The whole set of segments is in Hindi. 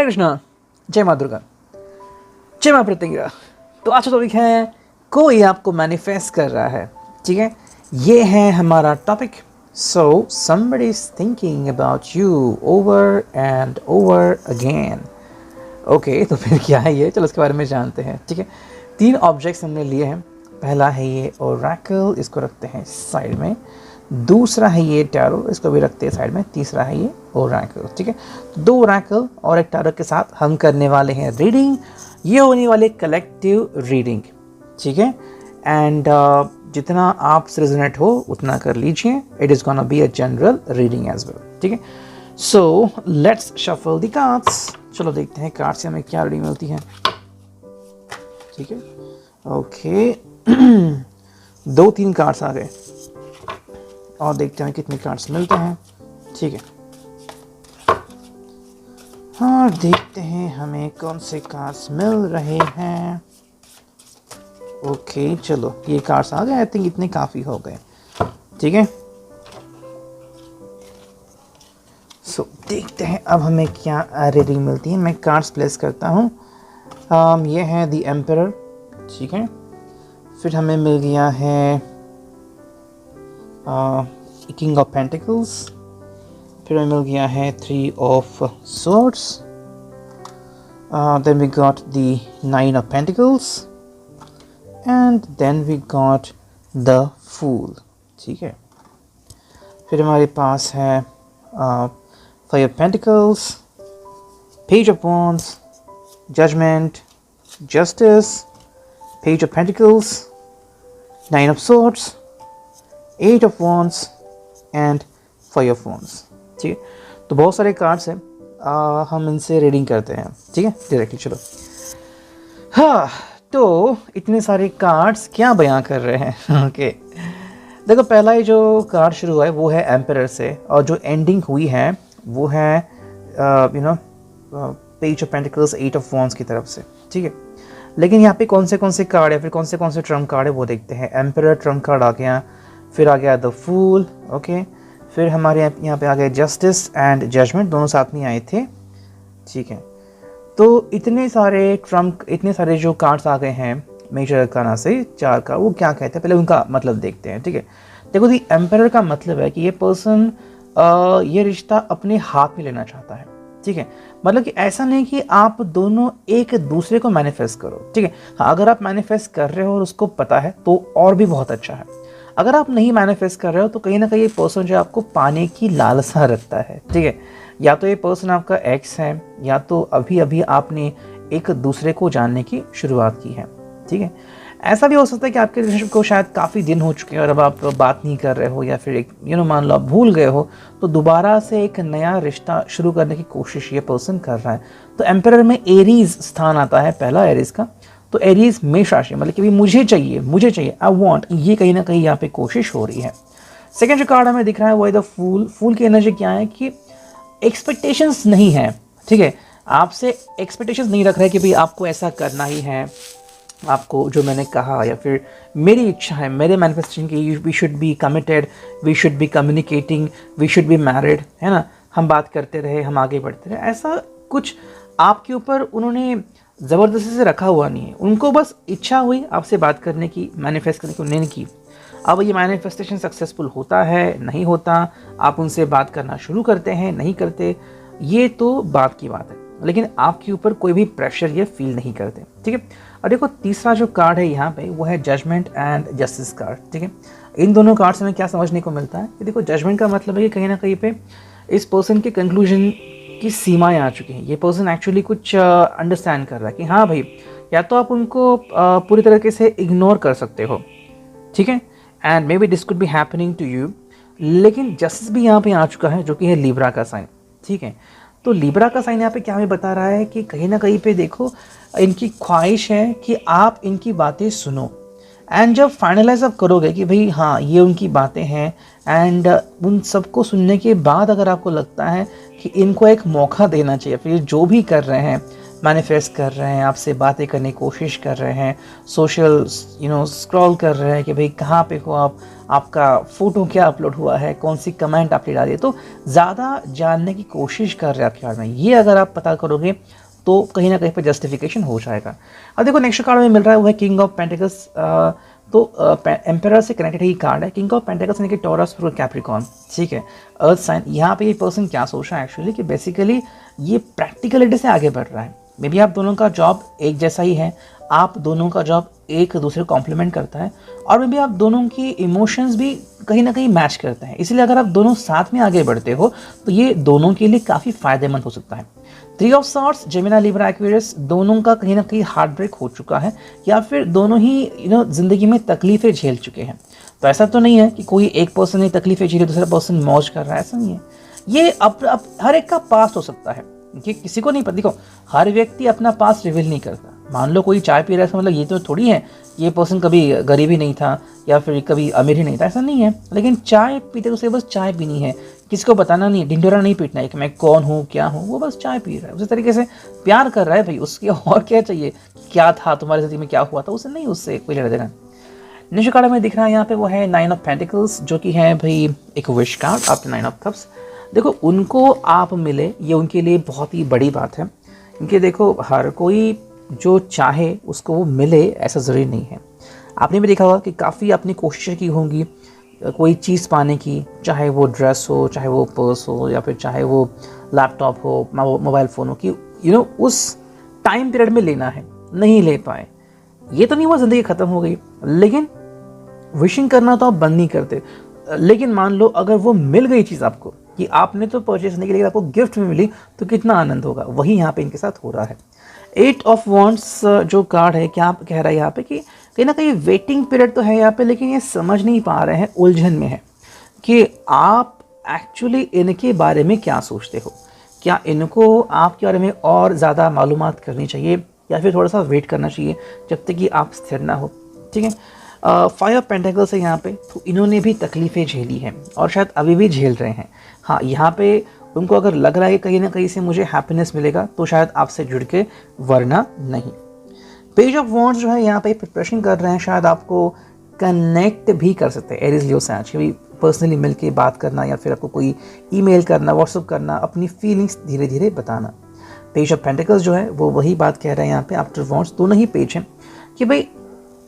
कृष्णा, जय माँ दुर्गा, जय माँ प्रतिंग्रा। तो आज का टॉपिक है कोई आपको मैनिफेस्ट कर रहा है, ठीक है। ये है हमारा topic. So somebody is thinking about you over and over again। Okay, तो फिर क्या है ये, चलो उसके बारे में जानते हैं, ठीक है। 3 ऑब्जेक्ट्स हमने लिए हैं। पहला है ये ओरेकल, इसको रखते हैं साइड में। दूसरा है ये टैरो, इसको भी रखते हैं साइड में। तीसरा है ये ओरेकल, ठीक है। 2 ओरेकल और 1 टैरो के साथ हम करने वाले हैं रीडिंग। ये होने वाली कलेक्टिव रीडिंग, ठीक है। एंड जितना आप रेजोनेट हो उतना कर लीजिए। It is gonna be a general reading as well, ठीक है। So let's shuffle the cards. चलो देखते हैं कार्ड से हमें क्या रीडिंग मिलती है, ठीक है। ओके 2-3 कार्ड्स आ गए और देखते हैं कितने कार्ड्स मिलते हैं, ठीक है। हाँ, देखते हैं हमें कौन से कार्ड्स मिल रहे हैं। ओके चलो ये कार्ड्स आ गए। आई थिंक इतने काफ़ी हो गए, ठीक है। सो देखते हैं अब हमें क्या रीडिंग मिलती है। मैं कार्ड्स प्लेस करता हूँ। ये है द एम्परर, ठीक है। फिर हमें मिल गया है किंग ऑफ पेंटिकल्स। फिर हमें मिल गया है 3 of swords। Then we got the 9 of pentacles and then we got the fool, ठीक है। फिर हमारे पास है 5 of pentacles, page of wands, judgment, justice, page of pentacles, 9 of swords, 8 of wands and 5 of wands, ठीक है। तो बहुत सारे कार्ड्स हैं, हम इनसे रीडिंग करते हैं, ठीक है, डायरेक्टली। चलो हाँ, तो इतने सारे कार्ड्स क्या बयां कर रहे हैं। ओके देखो, पहला ही जो कार्ड शुरू हुआ है वो है एम्परर से, और जो एंडिंग हुई है वो है page of pentacles 8 of wands की तरफ से, ठीक है। लेकिन यहाँ पे कौन से कार्ड है, फिर कौन से ट्रम्प कार्ड है वो देखते हैं। एम्परर ट्रम्प कार्ड आ गया, फिर आ गया द फूल, ओके। फिर हमारे यहाँ पे आ गए जस्टिस एंड जजमेंट, दोनों साथ में आए थे, ठीक है। तो इतने सारे जो कार्ड्स आ गए हैं मेजर अरकाना से 4 का, वो क्या कहते हैं पहले उनका मतलब देखते हैं, ठीक है। देखो दी एम्परर का मतलब है कि ये पर्सन ये रिश्ता अपने हाथ में लेना चाहता है, ठीक है। मतलब कि ऐसा नहीं कि आप दोनों एक दूसरे को मैनिफेस्ट करो, ठीक है। हाँ, अगर आप मैनिफेस्ट कर रहे हो और उसको पता है तो और भी बहुत अच्छा है। अगर आप नहीं मैनिफेस्ट कर रहे हो तो कहीं ना कहीं ये पर्सन जो आपको पाने की लालसा रखता है, ठीक है। या तो ये पर्सन आपका एक्स है, या तो अभी अभी आपने एक दूसरे को जानने की शुरुआत की है, ठीक है। ऐसा भी हो सकता है कि आपके रिलेशनशिप को शायद काफ़ी दिन हो चुके हैं और अब आप बात नहीं कर रहे हो, या फिर एक मान लो आप भूल गए हो, तो दोबारा से एक नया रिश्ता शुरू करने की कोशिश ये पर्सन कर रहा है। तो एम्परर में एरीज स्थान आता है, पहला एरीज का। तो एरीज मेष राशि, मतलब कि मुझे चाहिए आई वांट, ये कहीं ना कहीं यहाँ पे कोशिश हो रही है। सेकंड जो कार्ड हमें दिख रहा है वो है द फूल। फूल की एनर्जी क्या है कि एक्सपेक्टेशंस नहीं है, ठीक है। आपसे एक्सपेक्टेशंस नहीं रख रहा है कि भाई आपको ऐसा करना ही है, आपको जो मैंने कहा, या फिर मेरी इच्छा है, मेरे मैनिफेस्टेशन की, we should be committed, we should be communicating, we should be married, है ना। हम बात करते रहे, हम आगे बढ़ते रहे, ऐसा कुछ आपके ऊपर उन्होंने ज़बरदस्ती से रखा हुआ नहीं है। उनको बस इच्छा हुई आपसे बात करने की, मैनिफेस्ट करने की, उन्होंने की। अब ये मैनिफेस्टेशन सक्सेसफुल होता है नहीं होता, आप उनसे बात करना शुरू करते हैं नहीं करते, ये तो बात की बात है, लेकिन आपके ऊपर कोई भी प्रेशर ये फील नहीं करते, ठीक है। और देखो तीसरा जो कार्ड है यहाँ पे वो है जजमेंट एंड जस्टिस कार्ड, ठीक है। इन दोनों कार्ड से हमें क्या समझने को मिलता है कि देखो, जजमेंट का मतलब है कि कहीं ना कहीं पे इस पर्सन के कंक्लूजन की सीमाएं आ चुकी हैं। ये पर्सन एक्चुअली कुछ अंडरस्टैंड कर रहा है कि हाँ भाई, या तो आप उनको पूरी तरीके से इग्नोर कर सकते हो, ठीक है, and may be this could be happening to you. लेकिन जस्टिस भी यहाँ पे आ चुका है, जो कि है लिब्रा का साइन, ठीक है। तो लिब्रा का साइन यहाँ पे क्या हमें बता रहा है कि कहीं ना कहीं पे देखो, इनकी ख्वाहिश है कि आप इनकी बातें सुनो, एंड जब फाइनलाइज आप करोगे कि भाई हाँ ये उनकी बातें हैं, एंड उन सबको सुनने के बाद अगर आपको लगता है कि इनको एक मौका देना चाहिए, फिर जो भी कर रहे हैं मैनिफेस्ट कर रहे हैं, आपसे बातें करने की कोशिश कर रहे हैं, सोशल स्क्रॉल कर रहे हैं कि भाई कहाँ पे हो आप, आपका फ़ोटो क्या अपलोड हुआ है, कौन सी कमेंट आपने डाली है, तो ज़्यादा जानने की कोशिश कर रहे हैं आपके बारे में। ये अगर आप पता करोगे तो कहीं ना कहीं पर जस्टिफिकेशन हो जाएगा। अब देखो नेक्स्ट कार्ड में मिल रहा है वो है किंग ऑफ पेंटिकल्स। तो एम्परर से कनेक्टेड ही कार्ड है किंग ऑफ पेंटिकल्स, यानी कि टॉरस और कैप्रिकॉर्न, ठीक है, अर्थ साइन। यहाँ पे ये पर्सन क्या सोच रहा है एक्चुअली कि बेसिकली ये प्रैक्टिकलिटी से आगे बढ़ रहा है। मे बी आप दोनों का जॉब एक जैसा ही है, आप दोनों का जॉब एक दूसरे को कॉम्प्लीमेंट करता है, और मे बी आप दोनों की इमोशंस भी कहीं ना कहीं मैच करते हैं। इसलिए अगर आप दोनों साथ में आगे बढ़ते हो तो ये दोनों के लिए काफ़ी फायदेमंद हो सकता है। Three of sorts, Gemini Libra Aquarius, दोनों का कहीं ना कहीं हार्ट ब्रेक हो चुका है, या फिर दोनों ही ज़िंदगी में तकलीफ़ें झेल चुके हैं। तो ऐसा तो नहीं है कि कोई एक पर्सन ने तकलीफ़ें झेली दूसरा पर्सन मौज कर रहा है, ऐसा नहीं है। ये अब हर एक का पास्ट हो सकता है, कि किसी को नहीं पता। देखो हर व्यक्ति अपना पास्ट रिवील नहीं करता। मान लो कोई चाय पी रहा है, मतलब ये तो थोड़ी है ये पर्सन कभी गरीब ही नहीं था या फिर कभी अमीर ही नहीं था, ऐसा नहीं है। लेकिन चाय पीते उसे बस चाय पीनी है, किसी को बताना नहीं, ढिंढोरा नहीं पीटना है कि मैं कौन हूँ क्या हूँ, वो बस चाय पी रहा है। उसी तरीके से प्यार कर रहा है भाई, उसके और क्या चाहिए, क्या था तुम्हारी जिंदगी में क्या हुआ था, उसे नहीं, उससे कोई लेना देना। नेक्स्ट कार्ड में दिख रहा है यहाँ पे वो है नाइन ऑफ पेंटिकल्स, जो कि है भाई एक wish card after nine of cups. देखो उनको आप मिले ये उनके लिए बहुत ही बड़ी बात है, क्योंकि देखो हर कोई जो चाहे उसको वो मिले ऐसा ज़रूरी नहीं है। आपने भी देखा होगा कि काफ़ी आपने कोशिशें की होंगी कोई चीज़ पाने की, चाहे वो ड्रेस हो, चाहे वो पर्स हो, या फिर चाहे वो लैपटॉप हो, मोबाइल फ़ोन हो, कि उस टाइम पीरियड में लेना है, नहीं ले पाए। ये तो नहीं हुआ ज़िंदगी ख़त्म हो गई, लेकिन विशिंग करना तो आप बंद नहीं करते। लेकिन मान लो अगर वो मिल गई चीज़ आपको, कि आपने तो परचेस नहीं की लेकिन आपको गिफ्ट में मिली, तो कितना आनंद होगा। वही यहाँ पे इनके साथ हो रहा है। एट ऑफ वॉन्ट्स जो कार्ड है, क्या कह रहा है यहाँ पे कि कहीं ना कहीं वेटिंग पीरियड तो है यहाँ पे, लेकिन ये समझ नहीं पा रहे हैं, उलझन में है कि आप एक्चुअली इनके बारे में क्या सोचते हो। क्या इनको आपके बारे में और ज़्यादा मालूमात करनी चाहिए, या फिर थोड़ा सा वेट करना चाहिए जब तक कि आप स्थिर ना हो, ठीक है। फाइव ऑफ पेंटिकल्स है यहाँ पे, तो इन्होंने भी तकलीफ़ें झेली हैं और शायद अभी भी झेल रहे हैं। हाँ, यहाँ पे उनको अगर लग रहा है कि कहीं ना कहीं से मुझे हैप्पीनेस मिलेगा, तो शायद आपसे जुड़ के, वरना नहीं। पेज ऑफ वॉन्ड्स जो है यहाँ पे प्रिपरेशन कर रहे हैं, शायद आपको कनेक्ट भी कर सकते हैं एरीज लियो साइन, कि पर्सनली मिल के बात करना, या फिर आपको कोई ईमेल करना, व्हाट्सअप करना, अपनी फीलिंग्स धीरे धीरे बताना। पेज ऑफ पेंटिकल्स जो है वो वही बात कह रहे हैं यहाँ पे आफ्टर वॉन्ड्स, दोनों ही पेज हैं, कि भाई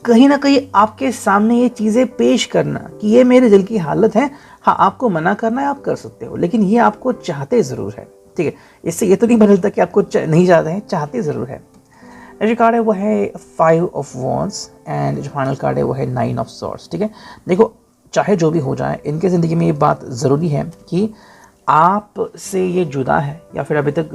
कहीं ना कहीं आपके सामने ये चीज़ें पेश करना कि ये मेरे दिल की हालत है। हाँ, आपको मना करना है, आप कर सकते हो, लेकिन ये आपको चाहते ज़रूर है, ठीक है। इससे ये तो नहीं बदलता कि आपको नहीं चाहते हैं, चाहते ज़रूर है। जो कार्ड है वो है फाइव ऑफ वॉन्ड्स, एंड जो फाइनल कार्ड है वो है नाइन ऑफ सॉर्ड्स, ठीक है। देखो चाहे जो भी हो जाए, इनके ज़िंदगी में ये बात ज़रूरी है कि आप से ये जुदा है या फिर अभी तक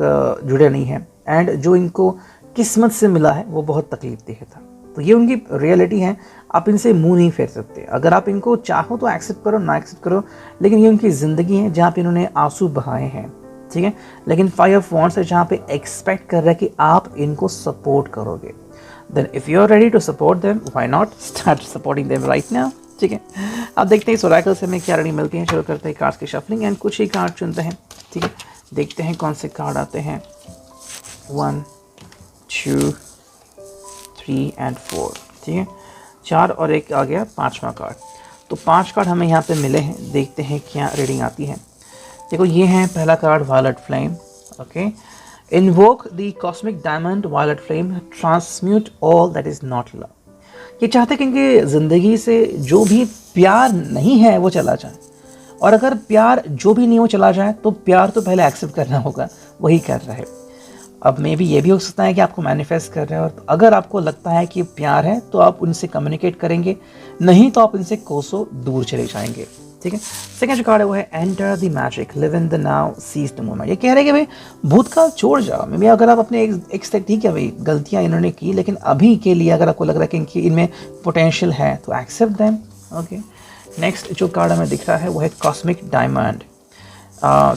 जुड़े नहीं हैं, एंड जो इनको किस्मत से मिला है वो बहुत तकलीफ था। तो ये उनकी रियलिटी है, आप इनसे मुंह नहीं फेर सकते। अगर आप इनको चाहो तो एक्सेप्ट करो, ना एक्सेप्ट करो, लेकिन ये उनकी ज़िंदगी है जहाँ पे इन्होंने आंसू बहाए हैं, ठीक है। लेकिन फाइव ऑफ वॉन्ड्स है जहाँ पे एक्सपेक्ट कर रहा है कि आप इनको सपोर्ट करोगे। Then if you are ready to support them, why not start supporting them right now, ठीक है। अब देखते हैं इस ओरेकल से हमें क्या रीडिंग मिलती है। शुरू करते हैं कार्ड्स की शफलिंग, एंड कुछ ही कार्ड चुनते हैं, ठीक है। देखते हैं कौन से कार्ड आते हैं। 1 2 3 एंड 4, ठीक है। 4 और 1 आ गया, 5वां कार्ड। तो 5 कार्ड हमें यहाँ पे मिले हैं, देखते हैं क्या रीडिंग आती है। देखो ये है पहला card, violet flame, okay. Invoke the cosmic diamond violet flame, transmute all that is not love. ये चाहते हैं कि इनकी ज़िंदगी से जो भी प्यार नहीं है वो चला जाए, और अगर प्यार जो भी नहीं वो चला जाए, तो प्यार तो पहले एक्सेप्ट करना होगा, वही कर रहा है। अब मे बी ये भी हो सकता है कि आपको मैनिफेस्ट कर रहे हो, और अगर आपको लगता है कि प्यार है तो आप उनसे कम्युनिकेट करेंगे, नहीं तो आप उनसे कोसों दूर चले जाएंगे, ठीक है। सेकंड जो कार्ड है वो है enter the magic, live in the now, seize the moment. ये कह रहे हैं कि भाई भूतकाल छोड़ जाओ। मे बी अगर आप अपने एक ठीक है भाई गलतियाँ इन्होंने की, लेकिन अभी के लिए अगर आपको लग रहा है कि इनकी इनमें पोटेंशियल है, तो एक्सेप्ट देम, ओके। नेक्स्ट जो कार्ड हमें दिख रहा है वो है cosmic diamond,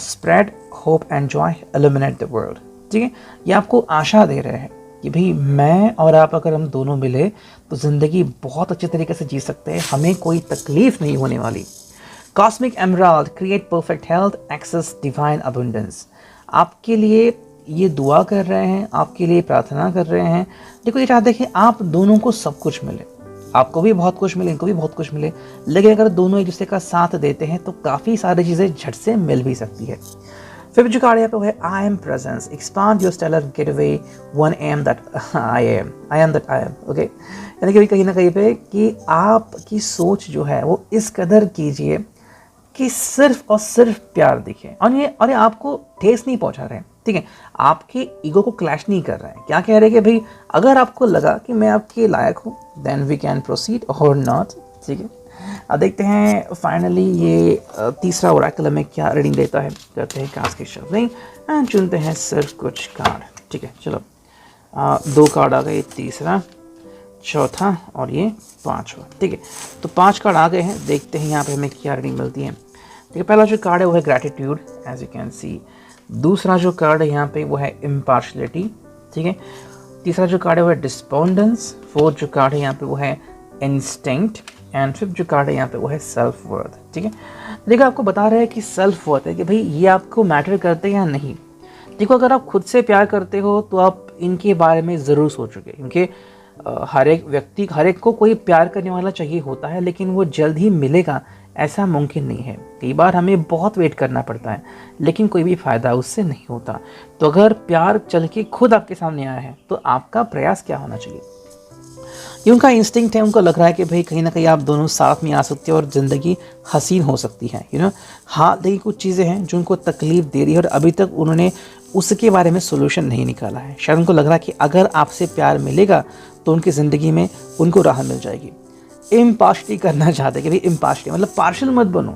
spread hope and Joy, illuminate the world, ठीक है। ये आपको आशा दे रहे हैं कि भाई मैं और आप अगर हम दोनों मिले तो ज़िंदगी बहुत अच्छे तरीके से जी सकते हैं, हमें कोई तकलीफ नहीं होने वाली। Cosmic emerald, create perfect health, access divine abundance. आपके लिए ये दुआ कर रहे हैं, आपके लिए प्रार्थना कर रहे हैं। देखो ये चाहते हैं कि आप दोनों को सब कुछ मिले, आपको भी बहुत कुछ मिले, इनको भी बहुत कुछ मिले। लेकिन अगर दोनों एक दूसरे का साथ देते हैं तो काफ़ी सारी चीज़ें झट से मिल भी सकती है। फिर जो कार्ड यहाँ पे वो है I am presence, expand your stellar gateway one am that I am that I am. Okay, यानी कि कहीं ना कहीं पे कि आपकी सोच जो है वो इस कदर कीजिए कि सिर्फ और सिर्फ प्यार दिखे, और ये आपको ठेस नहीं पहुंचा रहे हैं, ठीक है, आपके ईगो को क्लैश नहीं कर रहे हैं। क्या कह रहे हैं कि भाई अगर आपको लगा कि मैं आपके लायक हूँ देन वी कैन प्रोसीड और नॉट, ठीक है। अब देखते हैं फाइनली ये तीसरा ओरेकल हमें क्या रीडिंग देता है। करते हैं कास्ट की शफलिंग एंड चुनते हैं सिर्फ कुछ कार्ड, ठीक है। चलो 2 कार्ड आ गए, तीसरा, चौथा और ये 5वां, ठीक है। तो 5 कार्ड आ गए हैं, देखते हैं यहाँ पे हमें क्या रीडिंग मिलती है। ठीक है, पहला जो कार्ड है वो है gratitude as you can see. दूसरा जो कार्ड है यहाँ पे वो है इम्पार्शलिटी, ठीक है। तीसरा जो कार्ड है वो है डिस्पोंडेंस। फोर्थ जो कार्ड है यहाँ पे वो है इंस्टिंक्ट एंड फिफ्थ जो कार्ड है यहाँ पे वो है सेल्फ वर्थ, ठीक है। देखो आपको बता रहे हैं कि सेल्फ वर्थ है कि भाई ये आपको मैटर करते हैं या नहीं। देखो अगर आप खुद से प्यार करते हो तो आप इनके बारे में ज़रूर सोचोगे, क्योंकि हर एक को कोई प्यार करने वाला चाहिए होता है, लेकिन वो जल्द ही मिलेगा ऐसा मुमकिन नहीं है। कई बार हमें बहुत वेट करना पड़ता है लेकिन कोई भी फ़ायदा उससे नहीं होता। तो अगर प्यार चल के खुद आपके सामने आया है तो आपका प्रयास क्या होना चाहिए? ये उनका इंस्टिंक्ट है, उनको लग रहा है कि भाई कहीं ना कहीं आप दोनों साथ में आ सकते हो और ज़िंदगी हसीन हो सकती है, हाँ, लेकिन कुछ चीज़ें हैं जो उनको तकलीफ़ दे रही है और अभी तक उन्होंने उसके बारे में सोल्यूशन नहीं निकाला है। शायद उनको लग रहा है कि अगर आपसे प्यार मिलेगा तो उनकी ज़िंदगी में उनको राहत मिल जाएगी। इम्पार्शलिटी करना चाहते हैं कि भाई इम्पार्शलिटी मतलब पार्शल मत बनो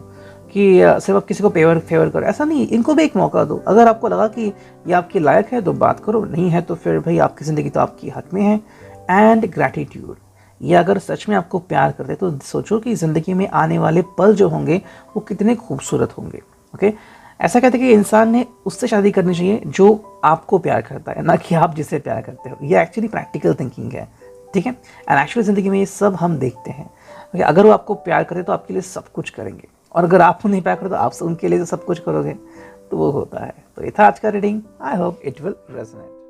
कि सिर्फ आप किसी को फेवर करो, ऐसा नहीं। इनको भी एक मौका दो। अगर आपको लगा कि ये आपके लायक है तो बात करो, नहीं है तो फिर भाई आपकी ज़िंदगी तो आपकी हक में है। एंड ग्रैटिट्यूड, ये अगर सच में आपको प्यार करते तो सोचो कि ज़िंदगी में आने वाले पल जो होंगे वो कितने खूबसूरत होंगे। ओके, ऐसा कहते हैं कि इंसान ने उससे शादी करनी चाहिए जो आपको प्यार करता है, ना कि आप जिससे प्यार करते हो। ये एक्चुअली प्रैक्टिकल थिंकिंग है, ठीक है। एंड एक्चुअली ज़िंदगी में ये सब हम देखते हैं। okay, अगर वो आपको प्यार करे तो आपके लिए सब कुछ करेंगे, और अगर आप उन्हें प्यार करें तो आप उनके लिए सब कुछ करोगे, तो वो होता है। तो ये था आज का reading. I hope it will resonate.